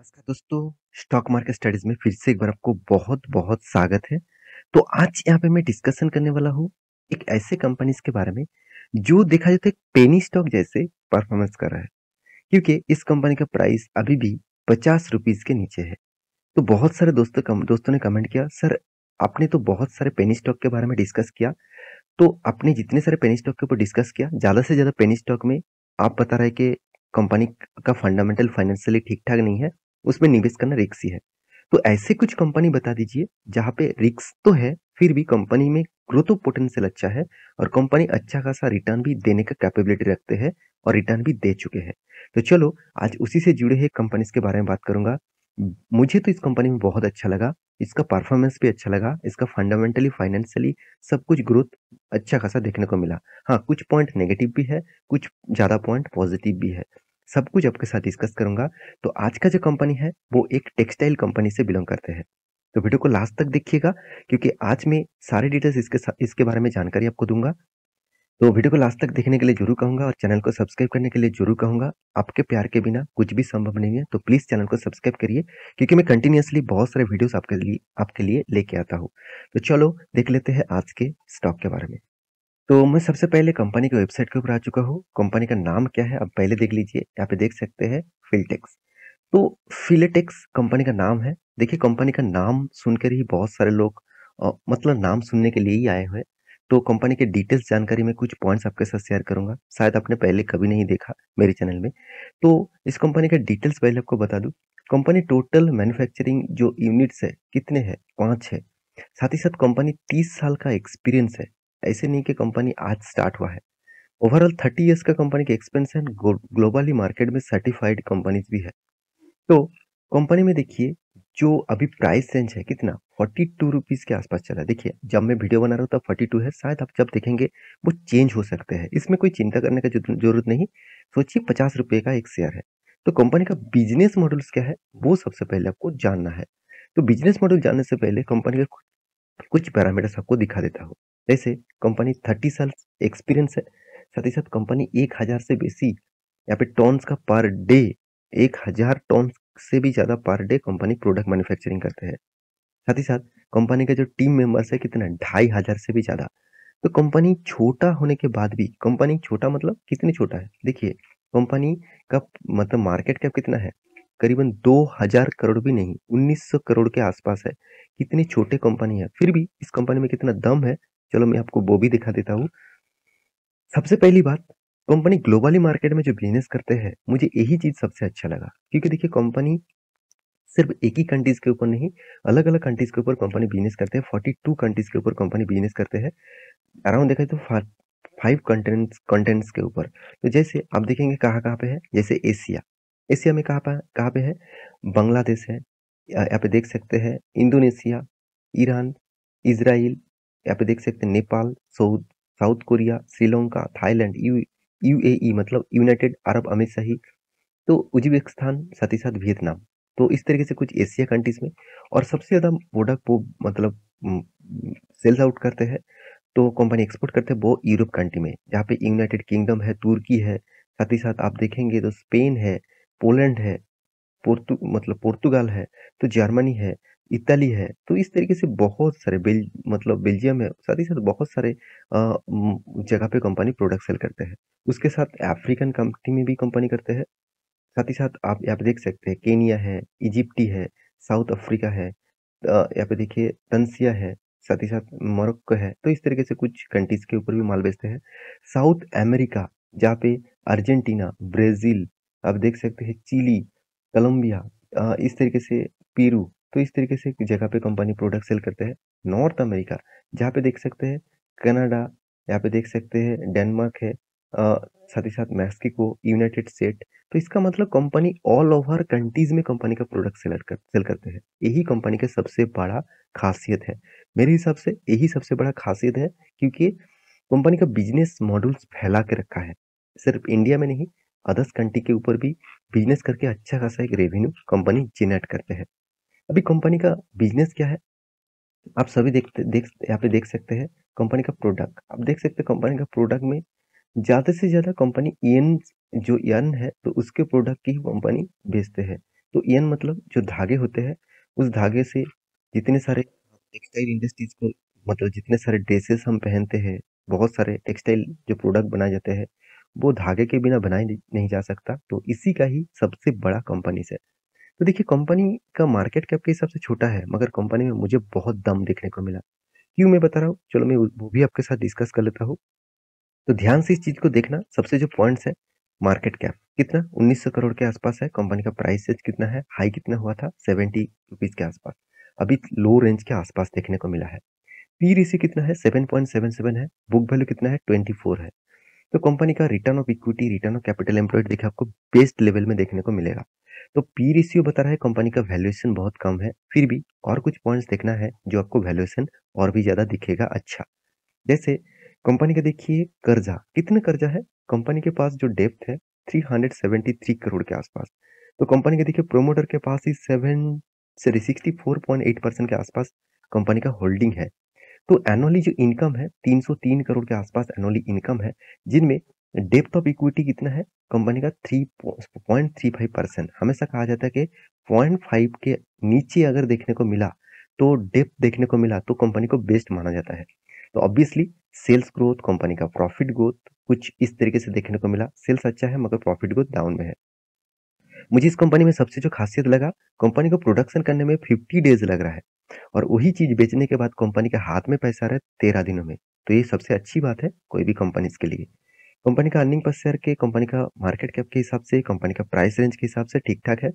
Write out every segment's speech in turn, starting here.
नमस्कार दोस्तों, stock market studies में फिर से एक बार आपको बहुत-बहुत स्वागत है। तो आज यहाँ पे मैं डिस्कशन करने वाला हूँ एक ऐसे कंपनीज के बारे में जो देखा जाए तो एक पेनी स्टॉक जैसे परफॉर्मेंस कर रहा है, क्योंकि इस कंपनी का प्राइस अभी भी 50 रुपीज के नीचे है। तो बहुत सारे दोस्तों ने कमेंट किया, सर आपने तो बहुत सारे पेनी स्टॉक के बारे में डिस्कस किया, तो आपने जितने सारे पेनी स्टॉक के ऊपर डिस्कस किया, ज़्यादा से ज़्यादा पेनी स्टॉक में आप बता रहे हैं कि कंपनी का फंडामेंटल फाइनेंशियली ठीक-ठाक नहीं है, उसमें निवेश करना रिस्की है। तो ऐसे कुछ कंपनी बता दीजिए, जहाँ पे रिस्क तो है, फिर भी कंपनी में ग्रोथ पोटेंशियल अच्छा है और कंपनी अच्छा खासा रिटर्न भी देने का कैपेबिलिटी रखते हैं और रिटर्न भी दे चुके हैं। तो चलो, आज उसी से जुड़े हुए कंपनीज़ के बारे में बात करूँगा। मुझे तो इस कंपनी में बहुत अच्छा लगा, इसका परफॉर्मेंस भी अच्छा लगा, इसका फंडामेंटली, फाइनेंशियली सब कुछ ग्रोथ अच्छा खासा देखने को मिला। हाँ, कुछ पॉइंट नेगेटिव भी है, कुछ ज़्यादा पॉइंट पॉजिटिव भी है। सब कुछ आपके साथ डिस्कस करूँगा। तो आज का जो कंपनी है, वो एक टेक्सटाइल कंपनी से बिलॉन्ग करते हैं। तो वीडियो को लास्ट तक देखिएगा, क्योंकि आज मैं सारे डिटेल्स इसके बारे में जानकारी आपको दूँगा। तो वीडियो को लास्ट तक देखने के लिए ज़रूर कहूँगा और चैनल को सब्सक्राइब करने के लिए ज़रूर कहूँगा। आपके प्यार के बिना कुछ भी संभव नहीं है, तो प्लीज़ चैनल को सब्सक्राइब करिए, क्योंकि मैं कंटिन्यूअसली बहुत सारे वीडियोज़ आपके लिए लेके आता हूँ। तो चलो देख लेते हैं आज के स्टॉक के बारे में। तो मैं सबसे पहले कंपनी की वेबसाइट के ऊपर आ चुका हूँ। कंपनी का नाम क्या है, आप पहले देख लीजिए। यहाँ पे देख सकते हैं फिलटेक्स। तो फिलेटेक्स कंपनी का नाम है। देखिए, कंपनी का नाम सुनकर ही बहुत सारे लोग मतलब नाम सुनने के लिए ही आए हुए हैं। तो कंपनी के डिटेल्स जानकारी में कुछ पॉइंट्स आपके साथ शेयर करूंगा, शायद आपने पहले कभी नहीं देखा मेरे चैनल में। तो इस कंपनी के डिटेल्स पहले आपको बता दूं। कंपनी टोटल मैन्युफैक्चरिंग जो यूनिट्स है कितने हैं, 5 है। साथ ही साथ कंपनी 30 साल का एक्सपीरियंस है। ऐसे नहीं कि कंपनी आज स्टार्ट हुआ है। ओवरऑल 30 ईयर्स का कंपनी का एक्सपेंस है। ग्लोबली मार्केट में सर्टिफाइड कंपनीज भी है। तो कंपनी में देखिए, जो अभी प्राइस रेंज है कितना, 42 रुपीज के आसपास चला है। देखिए, जब मैं वीडियो बना रहा हूँ तब 42 है, शायद आप जब देखेंगे वो चेंज हो सकते हैं, इसमें कोई चिंता करने का जरूरत नहीं। सोचिए, 50 रुपए का एक शेयर है। तो कंपनी का बिजनेस मॉडल्स क्या है, वो सबसे पहले आपको जानना है। तो बिजनेस मॉडल जानने से पहले कंपनी का कुछ पैरामीटर्स आपको दिखा देता हूँ। जैसे कंपनी 30 साल एक्सपीरियंस है। साथ ही साथ कंपनी 1000 से बेसी यहाँ पे टॉन्स का पर डे, 1000 टॉन्स से भी ज्यादा per day company product manufacturing करते हैं। साथ ही साथ कंपनी का जो टीम मेंबर्स है कितना, 2500 से भी ज्यादा। तो कंपनी छोटा होने के बाद भी, कंपनी छोटा मतलब कितनी छोटा है, देखिए कंपनी का मतलब मार्केट कैप कितना है, करीबन 2000 करोड़ भी नहीं, 1900 करोड़ के आसपास है। कितनी छोटे कंपनी है, फिर भी इस कंपनी में कितना दम है, चलो मैं आपको वो भी दिखा देता हूँ। सबसे पहली बात, कंपनी ग्लोबली मार्केट में जो बिजनेस करते हैं, मुझे यही चीज सबसे अच्छा लगा, क्योंकि देखिए कंपनी सिर्फ एक ही कंट्रीज के ऊपर नहीं, अलग अलग कंट्रीज के ऊपर कंपनी बिजनेस करते हैं। 42 कंट्रीज के ऊपर कंपनी बिजनेस करते हैं। अराउंड देखा तो 5 कंटेंट्स के ऊपर। तो जैसे आप देखेंगे कहाँ कहाँ पे है, जैसे एशिया। एशिया में कहाँ पे है, बांग्लादेश है, यहाँ पे देख सकते हैं इंडोनेशिया, ईरान, इजराइल, यहाँ पे देख सकते हैं Nepal, south south Korea, Sri Lanka, Thailand, UAE मतलब यूनाइटेड अरब अमीर शाही, तो उज्बेकिस्तान, साथ ही साथ वियतनाम। तो इस तरीके से कुछ एशिया कंट्रीज में। और सबसे ज्यादा प्रोडक्ट वो मतलब सेल्स आउट करते हैं, तो कंपनी एक्सपोर्ट करते हैं वो यूरोप कंट्री में, जहाँ पे यूनाइटेड किंगडम है, तुर्की है, साथ ही साथ आप देखेंगे तो स्पेन है, पोलैंड है, पोर्तुगाल है, तो जर्मनी है, इताली है। तो इस तरीके से बहुत सारे बेल्जियम है, साथ ही साथ बहुत सारे जगह पे कंपनी प्रोडक्ट सेल करते हैं। उसके साथ अफ्रीकन कंट्री में भी कंपनी करते हैं। साथ ही साथ आप यहाँ पे देख सकते हैं केनिया है, इजिप्टी है, साउथ अफ्रीका है, यहाँ पे देखिए तंसिया है, साथ ही साथ मोरक्को है। तो इस तरीके से कुछ कंट्रीज के ऊपर भी माल बेचते हैं। साउथ अमेरिका, जहाँ पे अर्जेंटीना, ब्राजील, आप देख सकते हैं चिली, कोलंबिया, इस तरीके से पेरू। तो इस तरीके से जगह पे कंपनी प्रोडक्ट सेल करते हैं। नॉर्थ अमेरिका, जहाँ पे देख सकते हैं कनाडा, यहाँ पे देख सकते हैं डेनमार्क है, साथ ही साथ मैक्सिको, यूनाइटेड स्टेट। तो इसका मतलब कंपनी ऑल ओवर कंट्रीज में कंपनी का प्रोडक्ट सेल करते हैं। यही कंपनी का सबसे बड़ा खासियत है। मेरे हिसाब से यही सबसे बड़ा खासियत है, क्योंकि कंपनी का बिजनेस मॉड्यूल्स फैला के रखा है, सिर्फ इंडिया में नहीं, अदर्स कंट्री के ऊपर भी बिजनेस करके अच्छा खासा एक रेवेन्यू कंपनी जनरेट करते हैं। अभी कंपनी का बिजनेस क्या है, आप सभी देखते देख यहाँ पे देख सकते हैं। कंपनी का प्रोडक्ट आप देख सकते हैं। कंपनी का प्रोडक्ट में ज्यादा से ज्यादा कंपनी ईएन, जो ईएन है, तो उसके प्रोडक्ट की ही कंपनी बेचते हैं। तो यन मतलब जो धागे होते हैं, उस धागे से जितने सारे टेक्सटाइल इंडस्ट्रीज को मतलब जितने सारे ड्रेसेस हम पहनते हैं, बहुत सारे टेक्सटाइल जो प्रोडक्ट बनाए जाते हैं, वो धागे के बिना बनाए नहीं जा सकता। तो इसी का ही सबसे बड़ा कंपनीज है। तो देखिए कंपनी का मार्केट कैप के हिसाब से छोटा है, मगर कंपनी में मुझे बहुत दम देखने को मिला। क्यों मैं बता रहा हूँ? चलो मैं वो भी आपके साथ डिस्कस कर लेता हूँ। तो ध्यान से इस चीज को देखना, सबसे जो पॉइंट्स है, मार्केट कैप कितना 1900 करोड़ के आसपास है। कंपनी का प्राइस कितना है, हाई कितना हुआ था 70 रुपीज के आसपास, अभी लो रेंज के आसपास देखने को मिला है। पी रेशियो कितना है 7.77 है। बुक वैल्यू कितना है 24 है। तो कंपनी का return of equity, return of capital employed देखिए आपको बेस्ट लेवल में देखने को मिलेगा। तो पी रेशियो बता रहा है कंपनी का वैल्यूएशन बहुत कम है, फिर भी और कुछ पॉइंट्स देखना है जो आपको वैल्यूएशन और भी ज्यादा दिखेगा अच्छा। जैसे कंपनी का देखिए कर्जा, कितना कर्जा है कंपनी के पास, जो डेप्थ है 373 करोड़ के आसपास। तो कंपनी के देखिए प्रोमोटर के पास ही 64.8% के आसपास कंपनी का होल्डिंग है। तो एनुअली जो इनकम है 303 करोड़ के आसपास एनुअली इनकम है, जिनमें डेप्थ ऑफ इक्विटी कितना है कंपनी का 3.35%। हमेशा कहा जाता है कि 0.5 के नीचे अगर देखने को मिला, तो डेप्थ देखने को मिला तो कंपनी को बेस्ट माना जाता है। तो ऑब्वियसली सेल्स ग्रोथ, कंपनी का प्रॉफिट ग्रोथ कुछ इस तरीके से देखने को मिला। सेल्स अच्छा है मगर प्रॉफिट ग्रोथ डाउन में है। मुझे इस कंपनी में सबसे जो खासियत लगा, कंपनी को प्रोडक्शन करने में 50 डेज लग रहा है, और वही चीज बेचने के बाद कंपनी के हाथ में पैसा आ रहा है 13 दिनों में। तो ये सबसे अच्छी बात है कोई भी कंपनीज के लिए। कंपनी का अर्निंग पर शेयर के, कंपनी का मार्केट कैप के हिसाब से, कंपनी का प्राइस रेंज के हिसाब से ठीक ठाक है।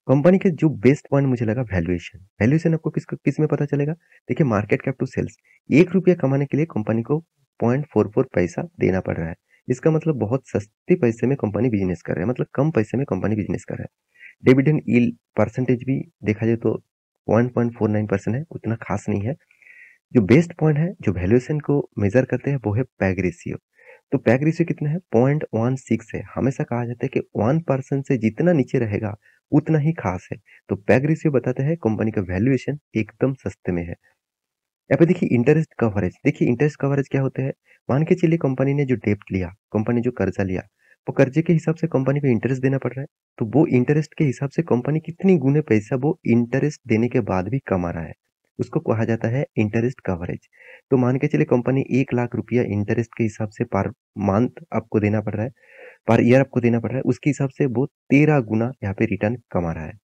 कंपनी के जो बेस्ट पॉइंट मुझे लगा वैल्यूएशन। वैल्यूएशन आपको किस में पता चलेगा? देखिए मार्केट कैप टू सेल्स, 1 रुपया कमाने के लिए कंपनी को 0.44 पैसा देना पड़ रहा है। इसका मतलब बहुत सस्ते पैसे में कंपनी बिजनेस कर रहा है, मतलब कम पैसे में कंपनी बिजनेस कर रहा है। डिविडेंड यील्ड परसेंटेज भी देखा जाए तो 1.49% है, उतना खास नहीं है। जो बेस्ट पॉइंट है जो वैल्यूएशन को मेजर करते हैं वो है पैग रेशियो। तो पैग रेशियो कितना है 0.16 है। हमेशा कहा जाता है कि 1% से जितना नीचे रहेगा उतना ही खास है। तो पैग रेशियो बताते हैं कंपनी का वैल्यूएशन एकदम सस्ते में है। यहाँ पे देखिए इंटरेस्ट कवरेज, देखिए इंटरेस्ट कवरेज क्या होते हैं। मान के चलिए कंपनी ने जो डेप्ट लिया, कंपनी जो कर्जा लिया, वो कर्जे के हिसाब से कंपनी को इंटरेस्ट देना पड़ रहा है। तो वो इंटरेस्ट के हिसाब से कंपनी कितनी गुने पैसा वो इंटरेस्ट देने के बाद भी कमा रहा है, उसको कहा जाता है इंटरेस्ट कवरेज। तो मान के चलिए कंपनी 1 लाख रुपया इंटरेस्ट के हिसाब से पर मंथ आपको देना पड़ रहा है, पर ईयर आपको देना पड़ रहा है, उसके हिसाब से वो 13 गुना यहाँ पे रिटर्न कमा रहा है।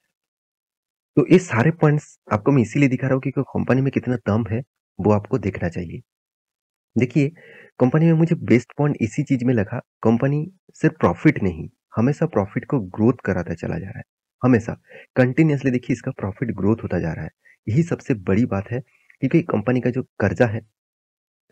तो ये सारे पॉइंट्स आपको मैं इसीलिए दिखा रहा हूँ क्योंकि कंपनी में कितना दम है वो आपको देखना चाहिए। देखिए कंपनी में मुझे बेस्ट पॉइंट इसी चीज में लगा, कंपनी सिर्फ प्रॉफिट नहीं, हमेशा प्रॉफिट को ग्रोथ कराता चला जा रहा है। हमेशा कंटिन्यूअसली देखिए इसका प्रॉफिट ग्रोथ होता जा रहा है। यही सबसे बड़ी बात है, क्योंकि कंपनी का जो कर्जा है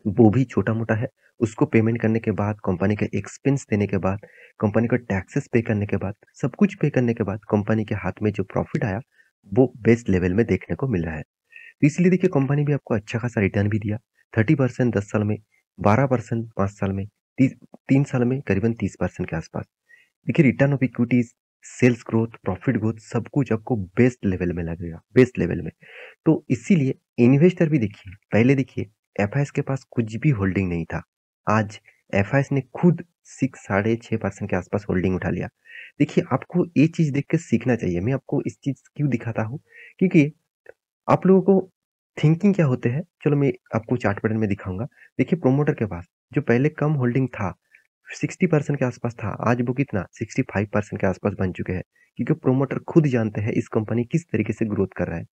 वो भी छोटा मोटा है। उसको पेमेंट करने के बाद, कंपनी के एक्सपेंस देने के बाद, कंपनी को टैक्सेस पे करने के बाद, सब कुछ पे करने के बाद कंपनी के हाथ में जो प्रॉफिट आया वो बेस्ट लेवल में देखने को मिल रहा है। तो इसलिए देखिए कंपनी भी आपको अच्छा खासा रिटर्न भी दिया, 30% 10 साल में, 12% 5 साल में, 3 साल में करीबन 30% के आसपास। देखिए return of equities, sales growth, profit growth, सब कुछ आपको बेस्ट लेवल में लगेगा, बेस्ट लेवल में। तो इसीलिए इन्वेस्टर भी देखिए, पहले देखिए एफआईएस के पास कुछ भी होल्डिंग नहीं था, आज एफआईएस ने खुद 6 साढ़े 6% के आसपास होल्डिंग उठा लिया। देखिए आपको ये चीज देख के सीखना चाहिए। मैं आपको इस चीज क्यों दिखाता हूँ, क्योंकि आप लोगों को थिंकिंग क्या होते हैं, चलो मैं आपको चार्ट पैटर्न में दिखाऊंगा। देखिए प्रोमोटर के पास जो पहले कम होल्डिंग था, 60% के आसपास था, आज वो कितना 65% के आसपास बन चुके हैं, क्योंकि प्रोमोटर खुद जानते हैं इस कंपनी किस तरीके से ग्रोथ कर रहा है।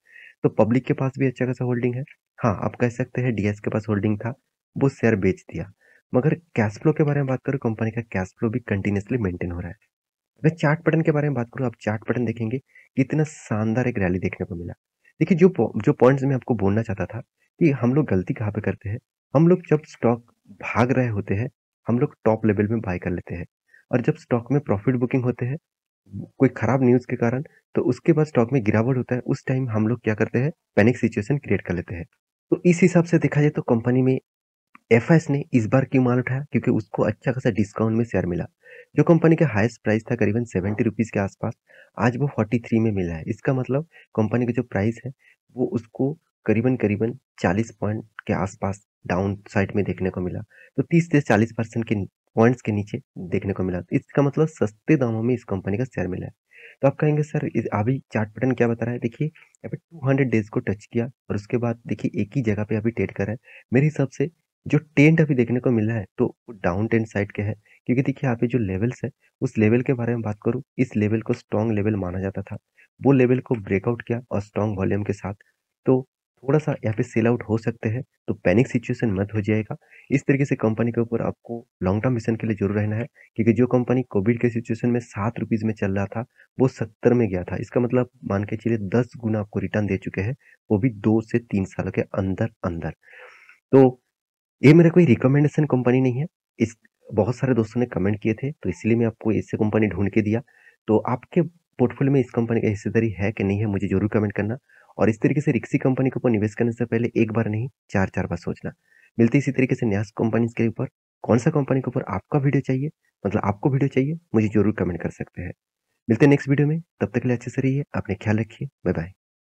तो पब्लिक के पास भी अच्छा खासा होल्डिंग है। हाँ आप कह सकते हैं डीएस के पास होल्डिंग था, वो शेयर बेच दिया। मगर कैश फ्लो के बारे में बात करूँ, कंपनी का कैश फ्लो भी कंटिन्यूसली मेंटेन हो रहा है। मैं चार्ट पैटर्न के बारे में बात करूँ, आप चार्ट पैटर्न देखेंगे कितना शानदार एक रैली देखने को मिला। देखिए जो पॉइंट्स मैं आपको बोलना चाहता था कि हम लोग गलती कहाँ पे करते हैं। हम लोग जब स्टॉक भाग रहे होते हैं, हम लोग टॉप लेवल में बाय कर लेते हैं, और जब स्टॉक में प्रॉफिट बुकिंग होते हैं कोई खराब न्यूज़ के कारण, तो उसके बाद स्टॉक में गिरावट होता है, उस टाइम हम लोग क्या करते हैं, पैनिक सिचुएशन क्रिएट कर लेते हैं। तो इस हिसाब से देखा जाए तो कंपनी में एफएस ने इस बार क्यों माल उठाया, क्योंकि उसको अच्छा खासा डिस्काउंट में शेयर मिला। जो कंपनी का हाईएस्ट प्राइस था करीबन 70 रुपीज के आसपास, आज वो 43 में मिला है। इसका मतलब कंपनी का जो प्राइस है वो उसको करीबन करीबन 40 पॉइंट के आसपास डाउन साइड में देखने को मिला। तो 30 से 40% के पॉइंट्स के नीचे देखने को मिला। तो इसका मतलब सस्ते दामों में इस कंपनी का शेयर मिला है। तो आप कहेंगे सर अभी चार्ट पैटर्न क्या बता रहा है? देखिए यहाँ पे 200 डेज़ को टच किया और उसके बाद देखिए एक ही जगह पे अभी ट्रेड कर रहा है। मेरे हिसाब से जो ट्रेंड अभी देखने को मिल रहा है तो वो डाउन ट्रेंड साइड के है, क्योंकि देखिए यहाँ पे जो लेवल्स है उस लेवल के बारे में बात करूँ, इस लेवल को स्ट्रॉन्ग लेवल माना जाता था। वो लेवल को ब्रेकआउट किया और स्ट्रॉन्ग वॉल्यूम के साथ, तो थोड़ा-सा यहाँ पे सेल आउट हो सकते हैं, तो पैनिक सिचुएशन मत हो जाइएगा। इस तरीके से कंपनी के ऊपर आपको लॉन्ग टर्म विज़न के लिए ज़रूर रहना है, क्योंकि जो कंपनी कोविड के सिचुएशन में ₹7 में चल रहा था, वो 70 में गया था। इसका मतलब मान के चलिए 10 गुना आपको रिटर्न दे चुके हैं, वो भी 2 से 3 सालों के अंदर-अंदर। तो ये मेरा कोई रिकमेंडेशन कंपनी नहीं है। इस बहुत सारे दोस्तों ने कमेंट किए थे, तो इसलिए मैं आपको ऐसे कंपनी ढूँढ के दिया। तो आपके पोर्टफोलियो में इस कंपनी का हिस्सेदारी है कि नहीं है, मुझे ज़रूर कमेंट करना। और इस तरीके से रिस्की कंपनी के ऊपर निवेश करने से पहले एक बार नहीं, 4-4 बार सोचना। मिलते हैं इसी तरीके से नया कंपनीज़ के ऊपर। कौन-सा कंपनी के ऊपर आपका वीडियो चाहिए, मतलब आपको वीडियो चाहिए, मुझे ज़रूर कमेंट कर सकते हैं। मिलते हैं नेक्स्ट वीडियो में, तब तक के लिए अच्छे से रहिए, अपने ख्याल रखिए। Bye bye.